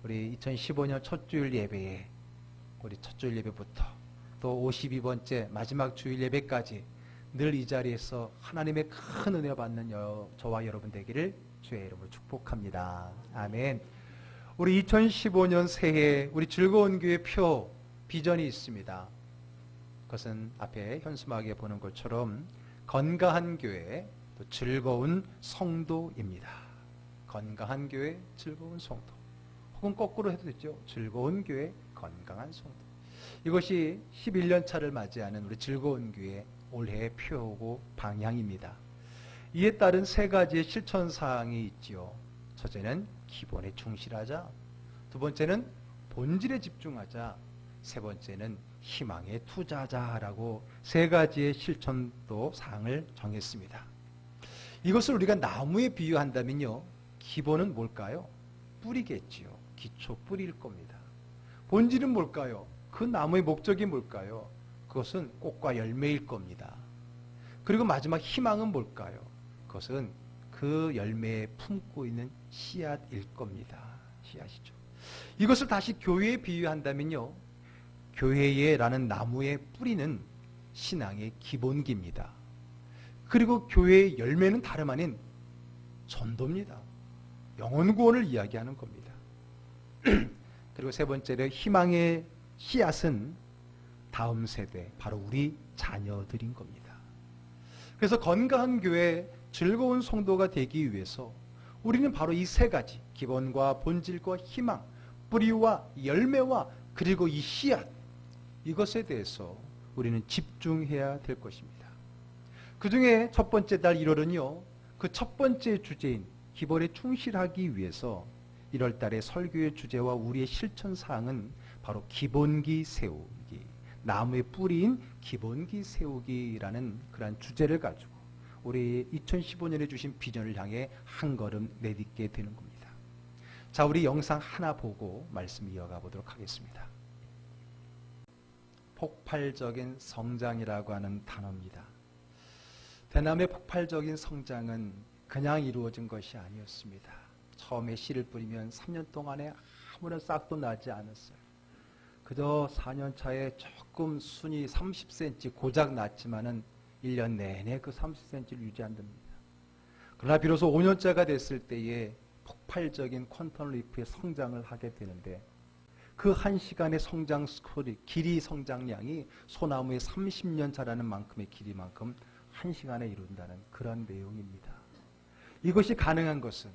우리 2015년 첫 주일 예배에 우리 첫 주일 예배부터 또 52번째 마지막 주일 예배까지 늘 이 자리에서 하나님의 큰 은혜 받는 저와 여러분 되기를 주의 이름으로 축복합니다. 아멘. 우리 2015년 새해 우리 즐거운 교회 표 비전이 있습니다. 그것은 앞에 현수막에 보는 것처럼 건강한 교회, 또 즐거운 성도입니다. 건강한 교회, 즐거운 성도. 혹은 거꾸로 해도 되죠. 즐거운 교회, 건강한 성도. 이것이 11년 차를 맞이하는 우리 즐거운 교회 올해의 표고 방향입니다. 이에 따른 세 가지의 실천사항이 있지요. 첫째는 기본에 충실하자. 두 번째는 본질에 집중하자. 세 번째는 희망에 투자하자라고 세 가지의 실천도 사항을 정했습니다. 이것을 우리가 나무에 비유한다면요. 기본은 뭘까요? 뿌리겠지요. 기초 뿌리일 겁니다. 본질은 뭘까요? 그 나무의 목적이 뭘까요? 그것은 꽃과 열매일 겁니다. 그리고 마지막 희망은 뭘까요? 그것은 그 열매에 품고 있는 씨앗일 겁니다. 씨앗이죠. 이것을 다시 교회에 비유한다면요. 교회에라는 나무의 뿌리는 신앙의 기본기입니다. 그리고 교회의 열매는 다름 아닌 전도입니다. 영혼 구원을 이야기하는 겁니다. 그리고 세 번째로 희망의 씨앗은 다음 세대, 바로 우리 자녀들인 겁니다. 그래서 건강한 교회, 즐거운 성도가 되기 위해서 우리는 바로 이 세 가지, 기본과 본질과 희망, 뿌리와 열매와 그리고 이 씨앗, 이것에 대해서 우리는 집중해야 될 것입니다. 그 중에 첫 번째 달 1월은요, 그 첫 번째 주제인 기본에 충실하기 위해서 1월 달의 설교의 주제와 우리의 실천사항은 바로 기본기 세우기, 나무의 뿌리인 기본기 세우기라는 그러한 주제를 가지고 우리 2015년에 주신 비전을 향해 한 걸음 내딛게 되는 겁니다. 자, 우리 영상 하나 보고 말씀 이어가 보도록 하겠습니다. 폭발적인 성장이라고 하는 단어입니다. 대남의 폭발적인 성장은 그냥 이루어진 것이 아니었습니다. 처음에 씨를 뿌리면 3년 동안에 아무런 싹도 나지 않았어요. 그저 4년 차에 조금 순이 30cm 고작 났지만은 1년 내내 그 30cm를 유지한답니다. 그러나 비로소 5년째가 됐을 때에 폭발적인 퀀텀 리프의 성장을 하게 되는데 그 한 시간의 성장 스코리, 길이 성장량이 소나무의 30년 자라는 만큼의 길이만큼 한 시간에 이룬다는 그런 내용입니다. 이것이 가능한 것은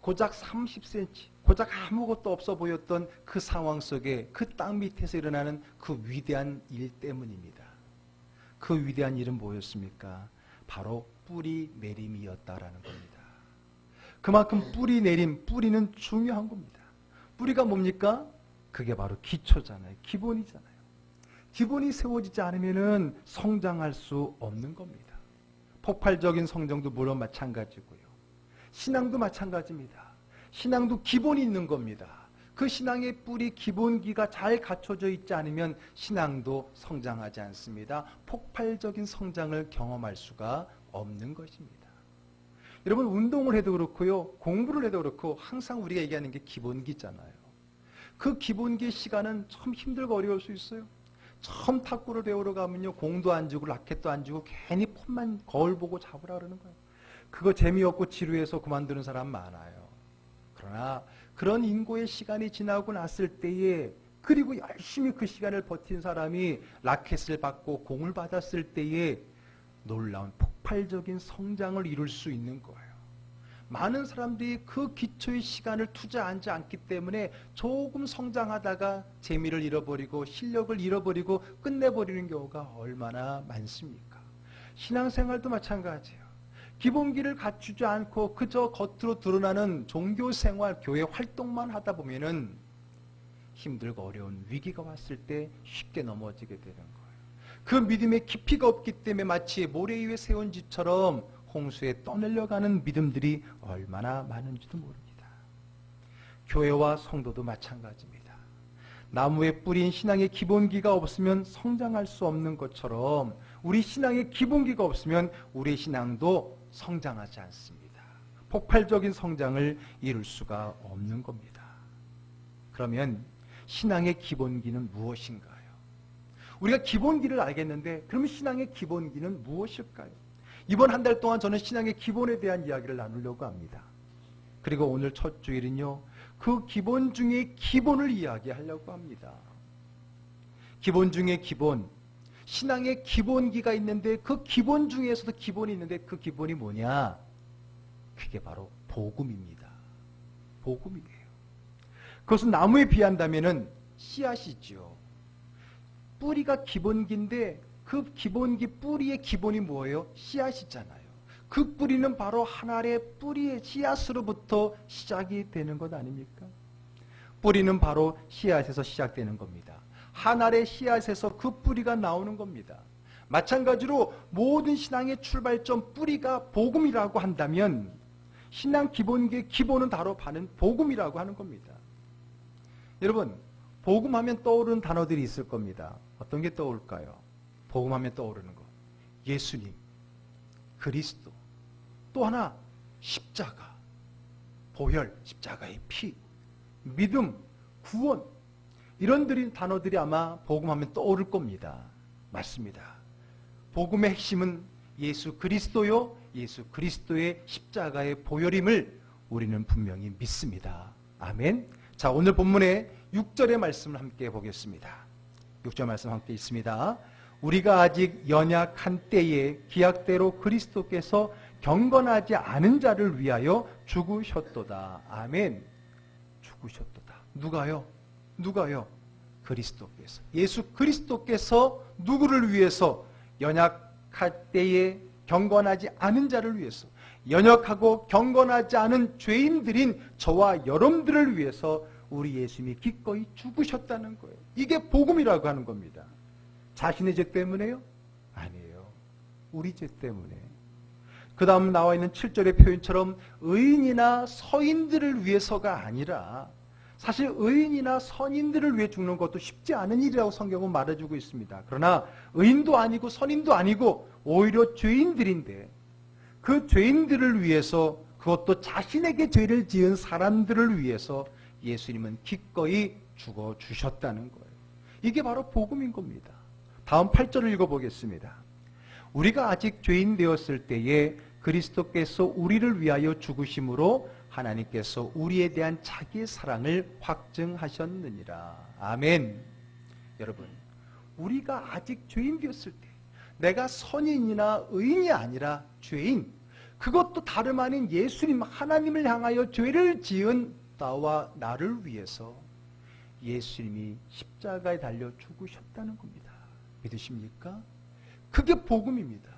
고작 30cm, 고작 아무것도 없어 보였던 그 상황 속에 그 땅 밑에서 일어나는 그 위대한 일 때문입니다. 그 위대한 일은 뭐였습니까? 바로 뿌리 내림이었다라는 겁니다. 그만큼 뿌리 내림, 뿌리는 중요한 겁니다. 뿌리가 뭡니까? 그게 바로 기초잖아요. 기본이잖아요. 기본이 세워지지 않으면 성장할 수 없는 겁니다. 폭발적인 성장도 물론 마찬가지고요. 신앙도 마찬가지입니다. 신앙도 기본이 있는 겁니다. 그 신앙의 뿌리 기본기가 잘 갖춰져 있지 않으면 신앙도 성장하지 않습니다. 폭발적인 성장을 경험할 수가 없는 것입니다. 여러분, 운동을 해도 그렇고요, 공부를 해도 그렇고 항상 우리가 얘기하는 게 기본기잖아요. 그 기본기의 시간은 참 힘들고 어려울 수 있어요. 처음 탁구를 배우러 가면요, 공도 안 주고 라켓도 안 주고 괜히 폰만 거울 보고 잡으라 그러는 거예요. 그거 재미없고 지루해서 그만두는 사람 많아요. 그러나 그런 인고의 시간이 지나고 났을 때에, 그리고 열심히 그 시간을 버틴 사람이 라켓을 받고 공을 받았을 때에 놀라운 폭발적인 성장을 이룰 수 있는 거예요. 많은 사람들이 그 기초의 시간을 투자하지 않기 때문에 조금 성장하다가 재미를 잃어버리고 실력을 잃어버리고 끝내버리는 경우가 얼마나 많습니까? 신앙생활도 마찬가지예요. 기본기를 갖추지 않고 그저 겉으로 드러나는 종교생활, 교회 활동만 하다 보면은 힘들고 어려운 위기가 왔을 때 쉽게 넘어지게 되는 거예요. 그 믿음의 깊이가 없기 때문에 마치 모래 위에 세운 집처럼 홍수에 떠내려가는 믿음들이 얼마나 많은지도 모릅니다. 교회와 성도도 마찬가지입니다. 나무에 뿌린 신앙의 기본기가 없으면 성장할 수 없는 것처럼 우리 신앙의 기본기가 없으면 우리의 신앙도 성장하지 않습니다. 폭발적인 성장을 이룰 수가 없는 겁니다. 그러면 신앙의 기본기는 무엇인가요? 우리가 기본기를 알겠는데 그러면 신앙의 기본기는 무엇일까요? 이번 한 달 동안 저는 신앙의 기본에 대한 이야기를 나누려고 합니다. 그리고 오늘 첫 주일은요, 그 기본 중에 기본을 이야기하려고 합니다. 기본 중에 기본, 신앙의 기본기가 있는데 그 기본 중에서도 기본이 있는데 그 기본이 뭐냐? 그게 바로 복음입니다. 복음이에요. 그것은 나무에 비한다면은 씨앗이죠. 뿌리가 기본기인데 그 기본기 뿌리의 기본이 뭐예요? 씨앗이잖아요. 그 뿌리는 바로 한 알의 뿌리의 씨앗으로부터 시작이 되는 것 아닙니까? 뿌리는 바로 씨앗에서 시작되는 겁니다. 한 알의 씨앗에서 그 뿌리가 나오는 겁니다. 마찬가지로 모든 신앙의 출발점 뿌리가 복음이라고 한다면 신앙 기본기의 기본은 바로 복음이라고 하는 겁니다. 여러분, 복음하면 떠오르는 단어들이 있을 겁니다. 어떤 게 떠올까요? 복음하면 떠오르는 것. 예수님, 그리스도, 또 하나 십자가, 보혈, 십자가의 피, 믿음, 구원, 이런 단어들이 아마 복음하면 떠오를 겁니다. 맞습니다. 복음의 핵심은 예수 그리스도요, 예수 그리스도의 십자가의 보혈임을 우리는 분명히 믿습니다. 아멘. 자, 오늘 본문의 6절의 말씀을 함께 보겠습니다. 6절 말씀 함께 있습니다. 우리가 아직 연약한 때에 기약대로 그리스도께서 경건하지 않은 자를 위하여 죽으셨도다. 아멘. 죽으셨도다. 누가요? 누가요? 그리스도께서. 예수 그리스도께서 누구를 위해서? 연약할 때에 경건하지 않은 자를 위해서, 연약하고 경건하지 않은 죄인들인 저와 여러분들을 위해서 우리 예수님이 기꺼이 죽으셨다는 거예요. 이게 복음이라고 하는 겁니다. 자신의 죄 때문에요? 아니에요. 우리 죄 때문에. 그 다음 나와 있는 7절의 표현처럼 의인이나 서인들을 위해서가 아니라, 사실 의인이나 선인들을 위해 죽는 것도 쉽지 않은 일이라고 성경은 말해주고 있습니다. 그러나 의인도 아니고 선인도 아니고 오히려 죄인들인데 그 죄인들을 위해서, 그것도 자신에게 죄를 지은 사람들을 위해서 예수님은 기꺼이 죽어주셨다는 거예요. 이게 바로 복음인 겁니다. 다음 8절을 읽어보겠습니다. 우리가 아직 죄인 되었을 때에 그리스도께서 우리를 위하여 죽으심으로 하나님께서 우리에 대한 자기의 사랑을 확증하셨느니라. 아멘. 여러분, 우리가 아직 죄인 되었을 때, 내가 선인이나 의인이 아니라 죄인, 그것도 다름 아닌 예수님 하나님을 향하여 죄를 지은 나와 나를 위해서 예수님이 십자가에 달려 죽으셨다는 겁니다. 믿으십니까? 그게 복음입니다.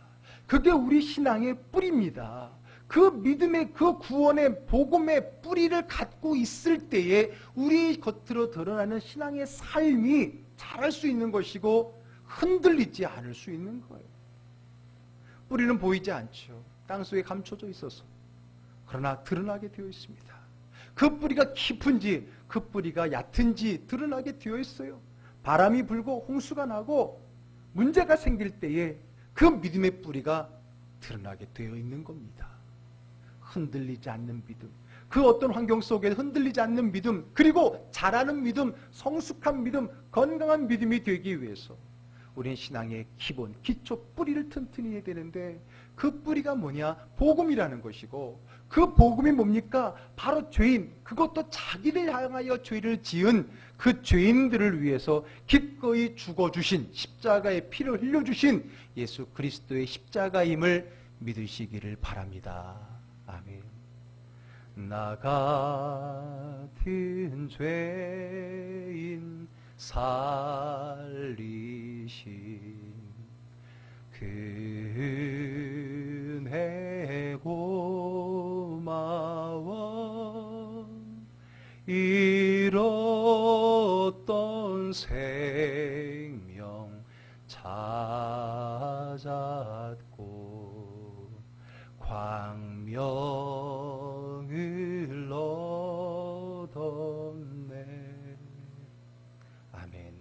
그게 우리 신앙의 뿌리입니다. 그 믿음의, 그 구원의 복음의 뿌리를 갖고 있을 때에 우리 겉으로 드러나는 신앙의 삶이 자랄 수 있는 것이고 흔들리지 않을 수 있는 거예요. 뿌리는 보이지 않죠. 땅속에 감춰져 있어서. 그러나 드러나게 되어 있습니다. 그 뿌리가 깊은지 그 뿌리가 얕은지 드러나게 되어 있어요. 바람이 불고 홍수가 나고 문제가 생길 때에 그 믿음의 뿌리가 드러나게 되어 있는 겁니다. 흔들리지 않는 믿음, 그 어떤 환경 속에 흔들리지 않는 믿음, 그리고 자라는 믿음, 성숙한 믿음, 건강한 믿음이 되기 위해서 우리는 신앙의 기본, 기초, 뿌리를 튼튼히 해야 되는데 그 뿌리가 뭐냐? 복음이라는 것이고, 그 복음이 뭡니까? 바로 죄인, 그것도 자기를 향하여 죄를 지은 그 죄인들을 위해서 기꺼이 죽어주신, 십자가의 피를 흘려주신 예수 그리스도의 십자가임을 믿으시기를 바랍니다. 아멘. 나 같은 죄인 살리신 그 은혜 고마워, 잃었던 생명 찾았고 광명을 얻었네. 아멘.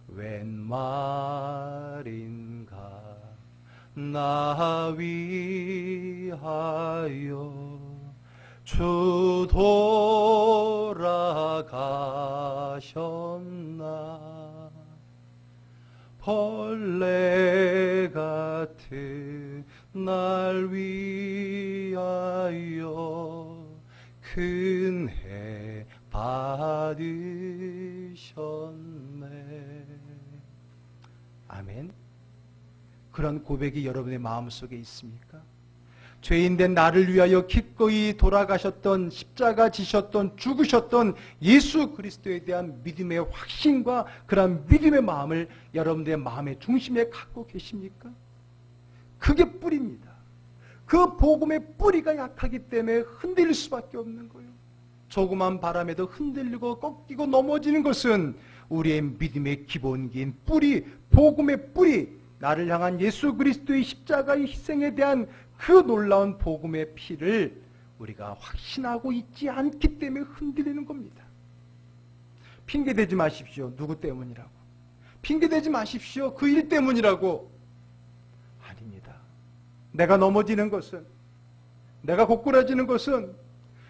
웬 말인가 나 위하여 주 돌아가셨네. 돌아가셨나. 벌레 같은 날 위하여 큰해 받으셨네. 아멘. 그런 고백이 여러분의 마음속에 있습니까? 죄인된 나를 위하여 기꺼이 돌아가셨던, 십자가 지셨던, 죽으셨던 예수 그리스도에 대한 믿음의 확신과 그런 믿음의 마음을 여러분들의 마음의 중심에 갖고 계십니까? 그게 뿌리입니다. 그 복음의 뿌리가 약하기 때문에 흔들릴 수밖에 없는 거예요. 조그만 바람에도 흔들리고 꺾이고 넘어지는 것은 우리의 믿음의 기본기인 뿌리, 복음의 뿌리, 나를 향한 예수 그리스도의 십자가의 희생에 대한 그 놀라운 복음의 피를 우리가 확신하고 있지 않기 때문에 흔들리는 겁니다. 핑계대지 마십시오. 누구 때문이라고. 핑계대지 마십시오. 그 일 때문이라고. 아닙니다. 내가 넘어지는 것은, 내가 고꾸라지는 것은,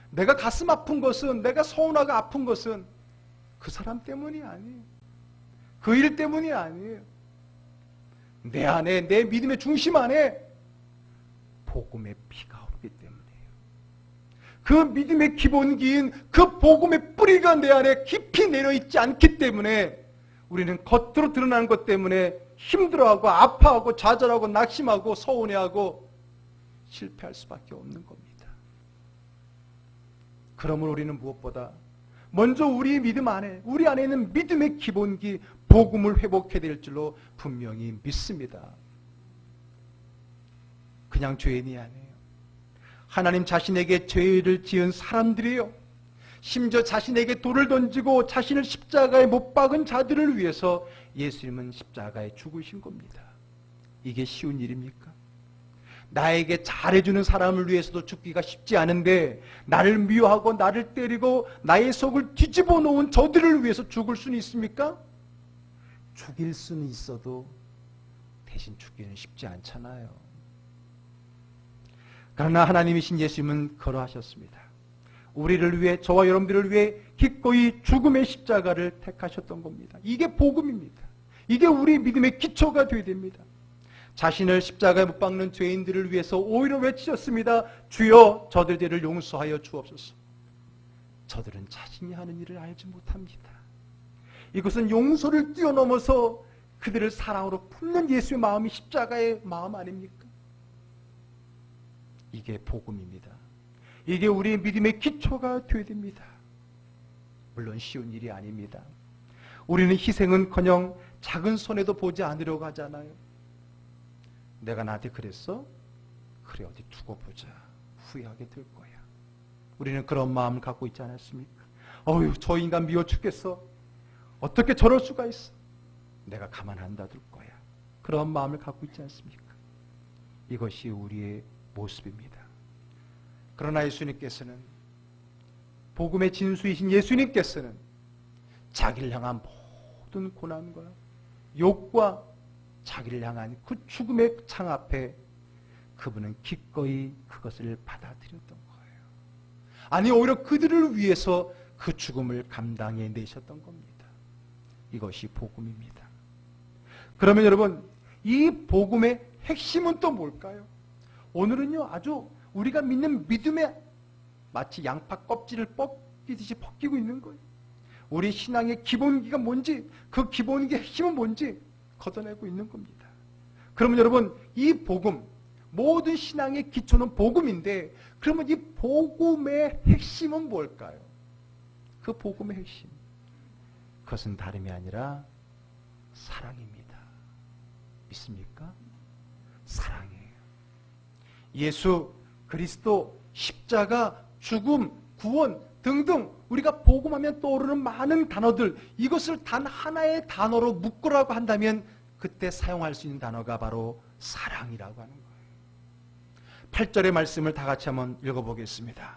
내가 가슴 아픈 것은, 내가 서운하고 아픈 것은 그 사람 때문이 아니에요. 그 일 때문이 아니에요. 내 안에, 내 믿음의 중심 안에 복음의 피가 없기 때문이에요. 그 믿음의 기본기인 그 복음의 뿌리가 내 안에 깊이 내려있지 않기 때문에 우리는 겉으로 드러나는 것 때문에 힘들어하고 아파하고 좌절하고 낙심하고 서운해하고 실패할 수밖에 없는 겁니다. 그러므로 우리는 무엇보다 먼저 우리의 믿음 안에, 우리 안에 있는 믿음의 기본기 복음을 회복해야 될 줄로 분명히 믿습니다. 그냥 죄인이 아니에요. 하나님 자신에게 죄를 지은 사람들이에요. 심지어 자신에게 돌을 던지고 자신을 십자가에 못 박은 자들을 위해서 예수님은 십자가에 죽으신 겁니다. 이게 쉬운 일입니까? 나에게 잘해주는 사람을 위해서도 죽기가 쉽지 않은데 나를 미워하고 나를 때리고 나의 속을 뒤집어 놓은 저들을 위해서 죽을 수는 있습니까? 죽일 수는 있어도 대신 죽기는 쉽지 않잖아요. 그러나 하나님이신 예수님은 그러하셨습니다. 우리를 위해, 저와 여러분들을 위해 기꺼이 죽음의 십자가를 택하셨던 겁니다. 이게 복음입니다. 이게 우리 믿음의 기초가 되어야 됩니다. 자신을 십자가에 못 박는 죄인들을 위해서 오히려 외치셨습니다. 주여 저들 죄를 용서하여 주옵소서. 저들은 자신이 하는 일을 알지 못합니다. 이것은 용서를 뛰어넘어서 그들을 사랑으로 품는 예수의 마음이 십자가의 마음 아닙니까? 이게 복음입니다. 이게 우리의 믿음의 기초가 되어야 됩니다. 물론 쉬운 일이 아닙니다. 우리는 희생은커녕 작은 손해도 보지 않으려고 하잖아요. 내가 나한테 그랬어? 그래, 어디 두고 보자. 후회하게 될 거야. 우리는 그런 마음을 갖고 있지 않았습니까? 어휴, 저 인간 미워 죽겠어. 어떻게 저럴 수가 있어? 내가 가만 안 놔둘 거야. 그런 마음을 갖고 있지 않습니까? 이것이 우리의 모습입니다. 그러나 예수님께서는, 복음의 진수이신 예수님께서는 자기를 향한 모든 고난과 욕과 자기를 향한 그 죽음의 창 앞에 그분은 기꺼이 그것을 받아들였던 거예요. 아니, 오히려 그들을 위해서 그 죽음을 감당해 내셨던 겁니다. 이것이 복음입니다. 그러면 여러분, 이 복음의 핵심은 또 뭘까요? 오늘은요, 아주 우리가 믿는 믿음에 마치 양파 껍질을 벗기듯이 벗기고 있는 거예요. 우리 신앙의 기본기가 뭔지, 그 기본기의 핵심은 뭔지 걷어내고 있는 겁니다. 그러면 여러분, 이 복음, 모든 신앙의 기초는 복음인데, 그러면 이 복음의 핵심은 뭘까요? 그 복음의 핵심, 그것은 다름이 아니라 사랑입니다. 믿습니까? 사랑이에요. 예수 그리스도, 십자가, 죽음, 구원 등등 우리가 복음하면 떠오르는 많은 단어들, 이것을 단 하나의 단어로 묶으라고 한다면 그때 사용할 수 있는 단어가 바로 사랑이라고 하는 거예요. 8절의 말씀을 다 같이 한번 읽어보겠습니다.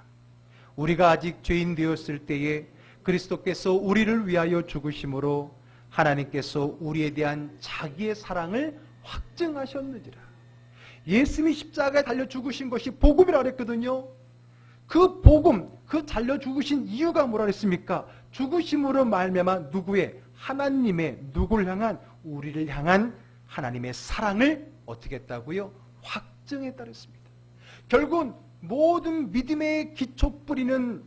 우리가 아직 죄인 되었을 때에 그리스도께서 우리를 위하여 죽으심으로 하나님께서 우리에 대한 자기의 사랑을 확증하셨느니라. 예수님이 십자가에 달려 죽으신 것이 복음이라고 했거든요. 그 복음, 그 잘려 죽으신 이유가 뭐라 그랬습니까? 죽으심으로 말미암아 누구의? 하나님의, 누구를 향한? 우리를 향한 하나님의 사랑을 어떻게 했다고요? 확증했다 그랬습니다. 결국은 모든 믿음의 기초 뿌리는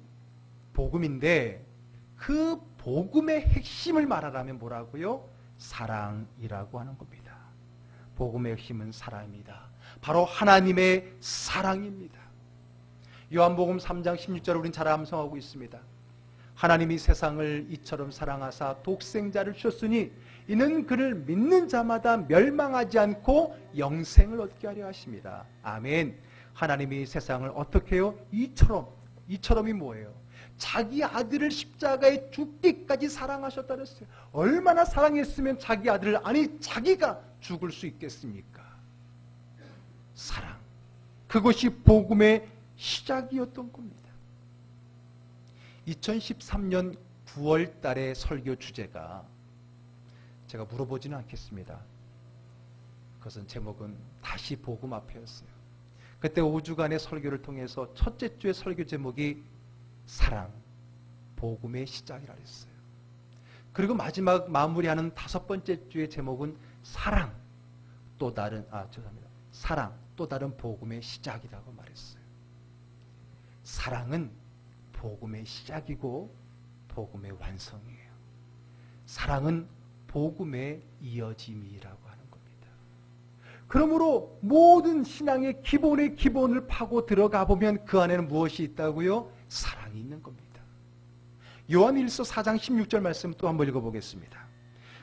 복음인데 그 복음의 핵심을 말하라면 뭐라고요? 사랑이라고 하는 겁니다. 복음의 핵심은 사랑입니다. 바로 하나님의 사랑입니다. 요한복음 3장 16절을 우린 잘 암송하고 있습니다. 하나님이 세상을 이처럼 사랑하사 독생자를 주셨으니 이는 그를 믿는 자마다 멸망하지 않고 영생을 얻게 하려 하십니다. 아멘. 하나님이 세상을 어떻게 해요? 이처럼이 뭐예요? 자기 아들을 십자가에 죽기까지 사랑하셨다 그랬어요. 얼마나 사랑했으면 자기 아들을, 아니 자기가 죽을 수 있겠습니까? 사랑. 그것이 복음의 시작이었던 겁니다. 2013년 9월 달의 설교 주제가, 제가 물어보지는 않겠습니다. 그것은 제목은 다시 복음 앞에였어요. 그때 5주간의 설교를 통해서 첫째 주의 설교 제목이 사랑, 복음의 시작이라 했어요. 그리고 마지막 마무리하는 5번째 주의 제목은 사랑, 또 다른 복음의 시작이라고 말했어요. 사랑은 복음의 시작이고 복음의 완성이에요. 사랑은 복음의 이어짐이라고 하는 겁니다. 그러므로 모든 신앙의 기본의 기본을 파고 들어가 보면 그 안에는 무엇이 있다고요? 사랑이 있는 겁니다. 요한일서 4장 16절 말씀 또 한번 읽어보겠습니다.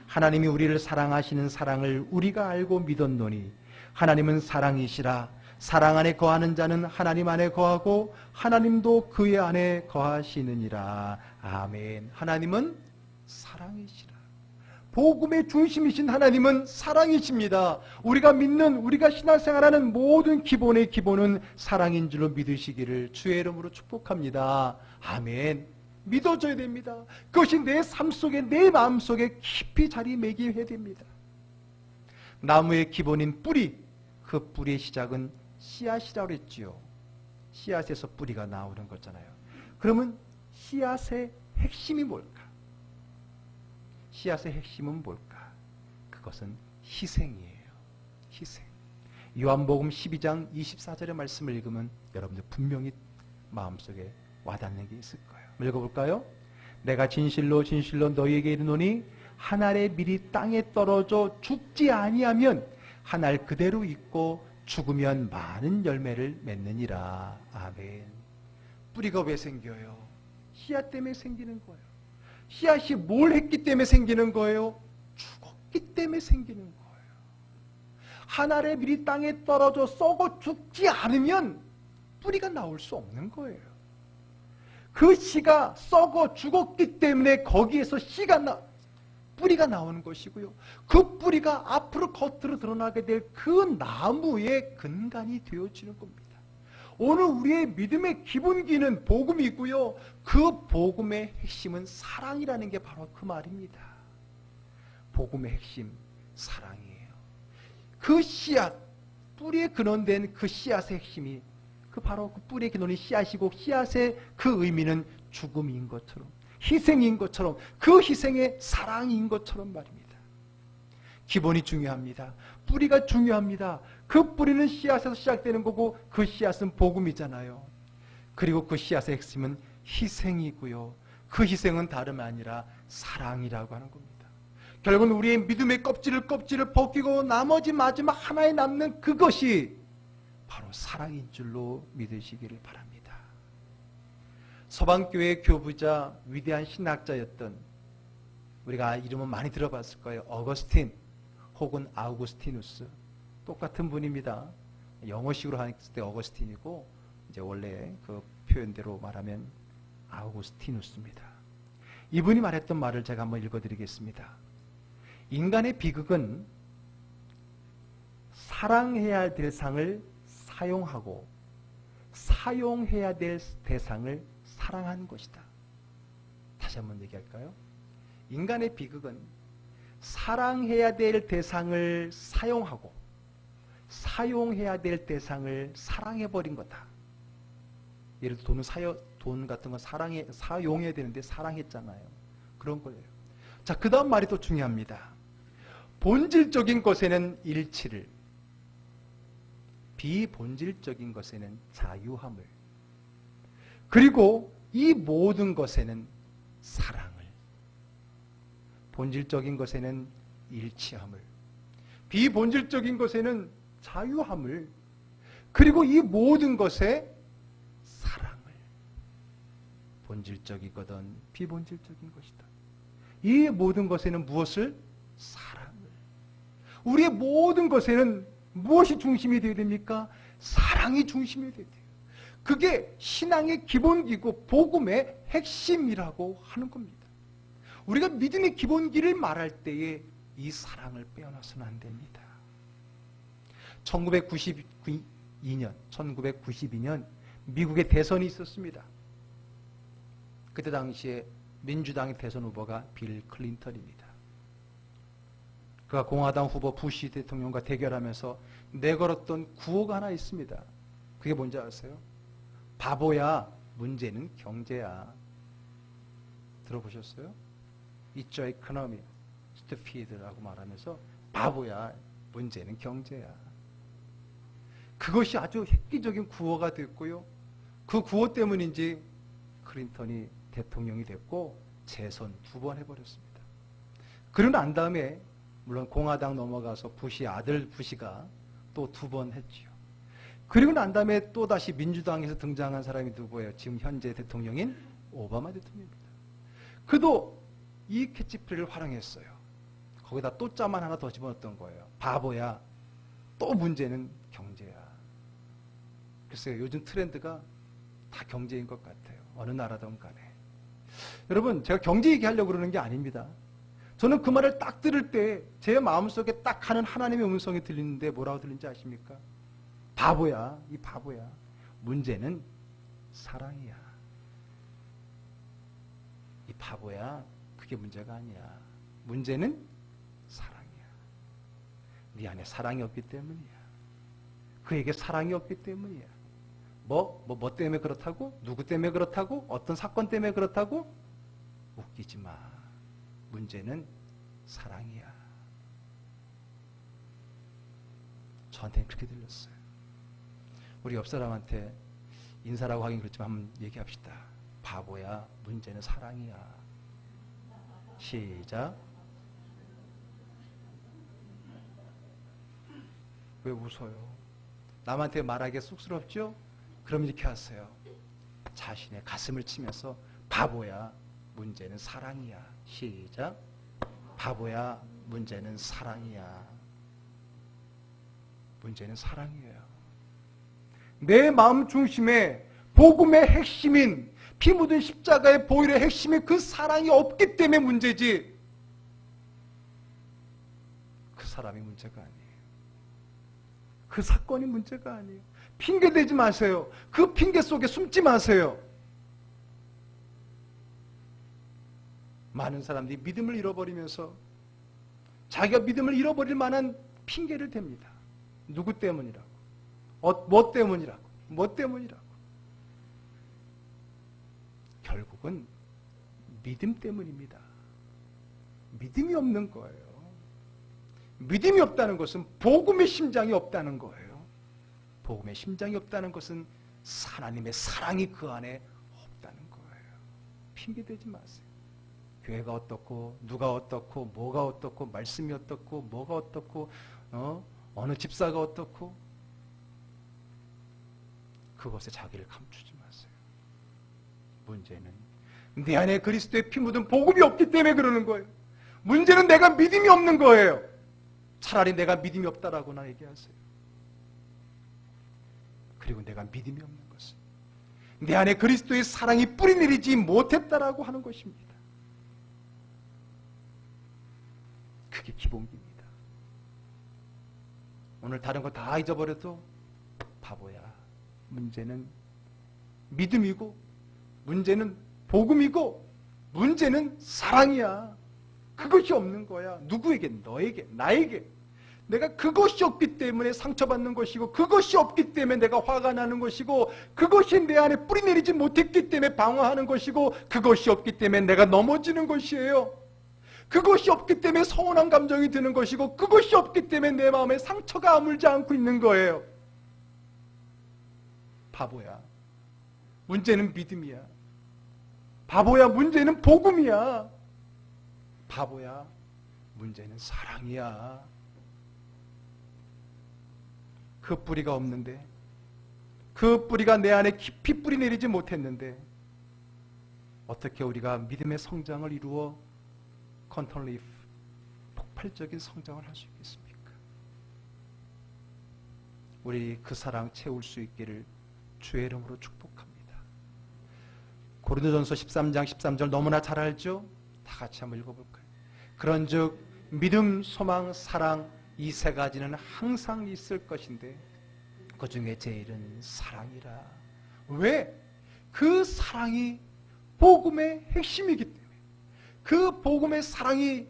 하나님이 우리를 사랑하시는 사랑을 우리가 알고 믿었노니 하나님은 사랑이시라. 사랑 안에 거하는 자는 하나님 안에 거하고 하나님도 그의 안에 거하시느니라. 아멘. 하나님은 사랑이시라. 복음의 중심이신 하나님은 사랑이십니다. 우리가 믿는, 우리가 신앙생활하는 모든 기본의 기본은 사랑인 줄로 믿으시기를 주의 이름으로 축복합니다. 아멘. 믿어줘야 됩니다. 그것이 내 삶 속에, 내 마음 속에 깊이 자리매김해야 됩니다. 나무의 기본인 뿌리, 그 뿌리의 시작은 씨앗이라고 했지요. 씨앗에서 뿌리가 나오는 거잖아요. 그러면 씨앗의 핵심이 뭘까? 씨앗의 핵심은 뭘까? 그것은 희생이에요. 희생. 요한복음 12장 24절의 말씀을 읽으면 여러분들 분명히 마음속에 와닿는 게 있을 거예요. 읽어볼까요? 내가 진실로 진실로 너희에게 이르노니 한 알의 밀이 땅에 떨어져 죽지 아니하면 한 알 그대로 있고 죽으면 많은 열매를 맺느니라. 아멘. 뿌리가 왜 생겨요? 씨앗 때문에 생기는 거예요. 씨앗이 뭘 했기 때문에 생기는 거예요? 죽었기 때문에 생기는 거예요. 한 알의 밀이 땅에 떨어져 썩어 죽지 않으면 뿌리가 나올 수 없는 거예요. 그 씨가 썩어 죽었기 때문에 거기에서 뿌리가 나오는 것이고요. 그 뿌리가 앞으로 겉으로 드러나게 될 그 나무의 근간이 되어지는 겁니다. 오늘 우리의 믿음의 기본기는 복음이고요. 그 복음의 핵심은 사랑이라는 게 바로 그 말입니다. 복음의 핵심, 사랑이에요. 그 씨앗, 뿌리에 근원된 그 씨앗의 핵심이 바로 그 뿌리에 근원이 씨앗이고 씨앗의 그 의미는 죽음인 것처럼, 희생인 것처럼, 그 희생의 사랑인 것처럼 말입니다. 기본이 중요합니다. 뿌리가 중요합니다. 그 뿌리는 씨앗에서 시작되는 거고 그 씨앗은 복음이잖아요. 그리고 그 씨앗의 핵심은 희생이고요. 그 희생은 다름 아니라 사랑이라고 하는 겁니다. 결국은 우리의 믿음의 껍질을 벗기고 나머지 마지막 하나에 남는 그것이 바로 사랑인 줄로 믿으시기를 바랍니다. 서방교회 교부자 위대한 신학자였던, 우리가 이름은 많이 들어봤을 거예요. 어거스틴 혹은 아우구스티누스, 똑같은 분입니다. 영어식으로 했을 때 어거스틴이고 이제 원래 그 표현대로 말하면 아우구스티누스입니다. 이분이 말했던 말을 제가 한번 읽어드리겠습니다. 인간의 비극은 사랑해야 할 대상을 사용하고 사용해야 될 대상을 사랑하는 것이다. 다시 한번 얘기할까요? 인간의 비극은 사랑해야 될 대상을 사용하고 사용해야 될 대상을 사랑해버린 거다. 예를 들어 돈 같은 거 사용해야 되는데 사랑했잖아요. 그런 거예요. 자, 그 다음 말이 또 중요합니다. 본질적인 것에는 일치를, 비본질적인 것에는 자유함을, 그리고 이 모든 것에는 사랑을, 본질적인 것에는 일치함을, 비본질적인 것에는 자유함을, 그리고 이 모든 것에 사랑을. 본질적이거든 비본질적인 것이다. 이 모든 것에는 무엇을? 사랑을. 우리의 모든 것에는 무엇이 중심이 되어야 됩니까? 사랑이 중심이 되어야 돼요. 그게 신앙의 기본기고 복음의 핵심이라고 하는 겁니다. 우리가 믿음의 기본기를 말할 때에 이 사랑을 빼어나서는 안 됩니다. 1992년 미국의 대선이 있었습니다. 그때 당시에 민주당의 대선 후보가 빌 클린턴입니다. 그가 공화당 후보 부시 대통령과 대결하면서 내걸었던 구호가 하나 있습니다. 그게 뭔지 아세요? 바보야, 문제는 경제야. 들어보셨어요? It's your economy, stupid라고 말하면서 바보야, 문제는 경제야. 그것이 아주 획기적인 구호가 됐고요. 그 구호 때문인지 클린턴이 대통령이 됐고 재선 2번 해버렸습니다. 그러고 난 다음에 물론 공화당 넘어가서 부시 아들 부시가 또 2번 했지요. 그리고 난 다음에 또다시 민주당에서 등장한 사람이 누구예요? 지금 현재 대통령인 오바마 대통령입니다. 그도 이 캐치프레이즈를 활용했어요. 거기다 또 자만 하나 더 집어넣었던 거예요. 바보야, 또 문제는 경제야. 글쎄요, 요즘 트렌드가 다 경제인 것 같아요. 어느 나라든 간에. 여러분, 제가 경제 얘기하려고 그러는 게 아닙니다. 저는 그 말을 딱 들을 때 제 마음속에 딱 하는 하나님의 음성이 들리는데 뭐라고 들리는지 아십니까? 바보야, 이 바보야. 문제는 사랑이야. 이 바보야, 그게 문제가 아니야. 문제는 사랑이야. 네 안에 사랑이 없기 때문이야. 그에게 사랑이 없기 때문이야. 뭐 때문에 그렇다고? 누구 때문에 그렇다고? 어떤 사건 때문에 그렇다고? 웃기지 마. 문제는 사랑이야. 저한테는 그렇게 들렸어요. 우리 옆 사람한테 인사라고 하긴 그렇지만 한번 얘기합시다. 바보야, 문제는 사랑이야. 시작. 왜 웃어요? 남한테 말하기 쑥스럽죠? 그럼 이렇게 하세요. 자신의 가슴을 치면서 바보야, 문제는 사랑이야. 시작. 바보야, 문제는 사랑이야. 문제는 사랑이에요. 내 마음 중심에 복음의 핵심인 피 묻은 십자가의 보혈의 핵심인 그 사랑이 없기 때문에 문제지, 그 사람이 문제가 아니에요. 그 사건이 문제가 아니에요. 핑계대지 마세요. 그 핑계 속에 숨지 마세요. 많은 사람들이 믿음을 잃어버리면서 자기가 믿음을 잃어버릴 만한 핑계를 댑니다. 누구 때문이라고? 뭐 때문이라고? 뭐 때문이라고? 결국은 믿음 때문입니다. 믿음이 없는 거예요. 믿음이 없다는 것은 복음의 심장이 없다는 거예요. 복음의 심장이 없다는 것은 하나님의 사랑이 그 안에 없다는 거예요. 핑계대지 마세요. 교회가 어떻고 누가 어떻고 뭐가 어떻고 말씀이 어떻고 뭐가 어떻고 어느 집사가 어떻고 그것에 자기를 감추지 마세요. 문제는 내 안에 그리스도의 피 묻은 복음이 없기 때문에 그러는 거예요. 문제는 내가 믿음이 없는 거예요. 차라리 내가 믿음이 없다라고나 얘기하세요. 그리고 내가 믿음이 없는 것은 내 안에 그리스도의 사랑이 뿌리내리지 못했다라고 하는 것입니다. 그게 기본기입니다. 오늘 다른 거 다 잊어버려도 바보야. 문제는 믿음이고 문제는 복음이고 문제는 사랑이야. 그것이 없는 거야. 누구에게? 너에게, 나에게. 내가 그것이 없기 때문에 상처받는 것이고, 그것이 없기 때문에 내가 화가 나는 것이고, 그것이 내 안에 뿌리내리지 못했기 때문에 방황하는 것이고, 그것이 없기 때문에 내가 넘어지는 것이에요. 그것이 없기 때문에 서운한 감정이 드는 것이고, 그것이 없기 때문에 내 마음에 상처가 아물지 않고 있는 거예요. 바보야. 문제는 믿음이야. 바보야. 문제는 복음이야. 바보야. 문제는 사랑이야. 그 뿌리가 없는데, 그 뿌리가 내 안에 깊이 뿌리 내리지 못했는데 어떻게 우리가 믿음의 성장을 이루어 컨턴리프, 폭발적인 성장을 할 수 있겠습니까? 우리 그 사랑 채울 수 있기를 주의 이름으로 축복합니다. 고린도전서 13장 13절 너무나 잘 알죠? 다 같이 한번 읽어볼까요? 그런즉 믿음, 소망, 사랑 이 세 가지는 항상 있을 것인데 그 중에 제일은 사랑이라. 왜? 그 사랑이 복음의 핵심이기 때문에, 그 복음의 사랑이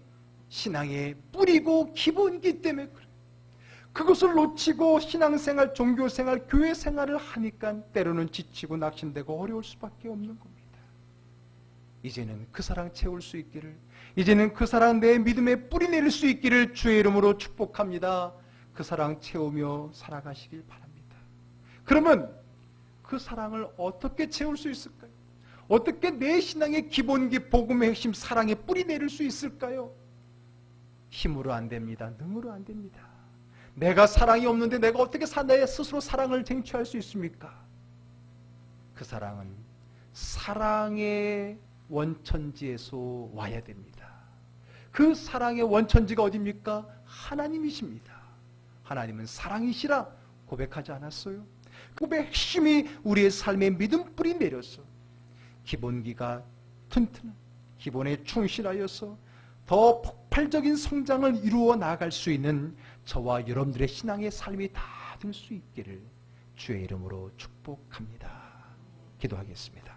신앙의 뿌리고 기본이기 때문에 그래요. 그것을 놓치고 신앙생활, 종교생활, 교회생활을 하니까 때로는 지치고 낙심되고 어려울 수밖에 없는 겁니다. 이제는 그 사랑 채울 수 있기를, 이제는 그 사랑 내 믿음에 뿌리 내릴 수 있기를 주의 이름으로 축복합니다. 그 사랑 채우며 살아가시길 바랍니다. 그러면 그 사랑을 어떻게 채울 수 있을까요? 어떻게 내 신앙의 기본기, 복음의 핵심, 사랑에 뿌리 내릴 수 있을까요? 힘으로 안 됩니다. 능으로 안 됩니다. 내가 사랑이 없는데 내가 어떻게 내 스스로 사랑을 쟁취할 수 있습니까? 그 사랑은 사랑의 원천지에서 와야 됩니다. 그 사랑의 원천지가 어디입니까? 하나님이십니다. 하나님은 사랑이시라 고백하지 않았어요? 그 핵심이 우리의 삶에 믿음 뿌리 내려서 기본기가 튼튼한 기본에 충실하여서 더 폭발적인 성장을 이루어 나갈 수 있는 저와 여러분들의 신앙의 삶이 다 될 수 있기를 주의 이름으로 축복합니다. 기도하겠습니다.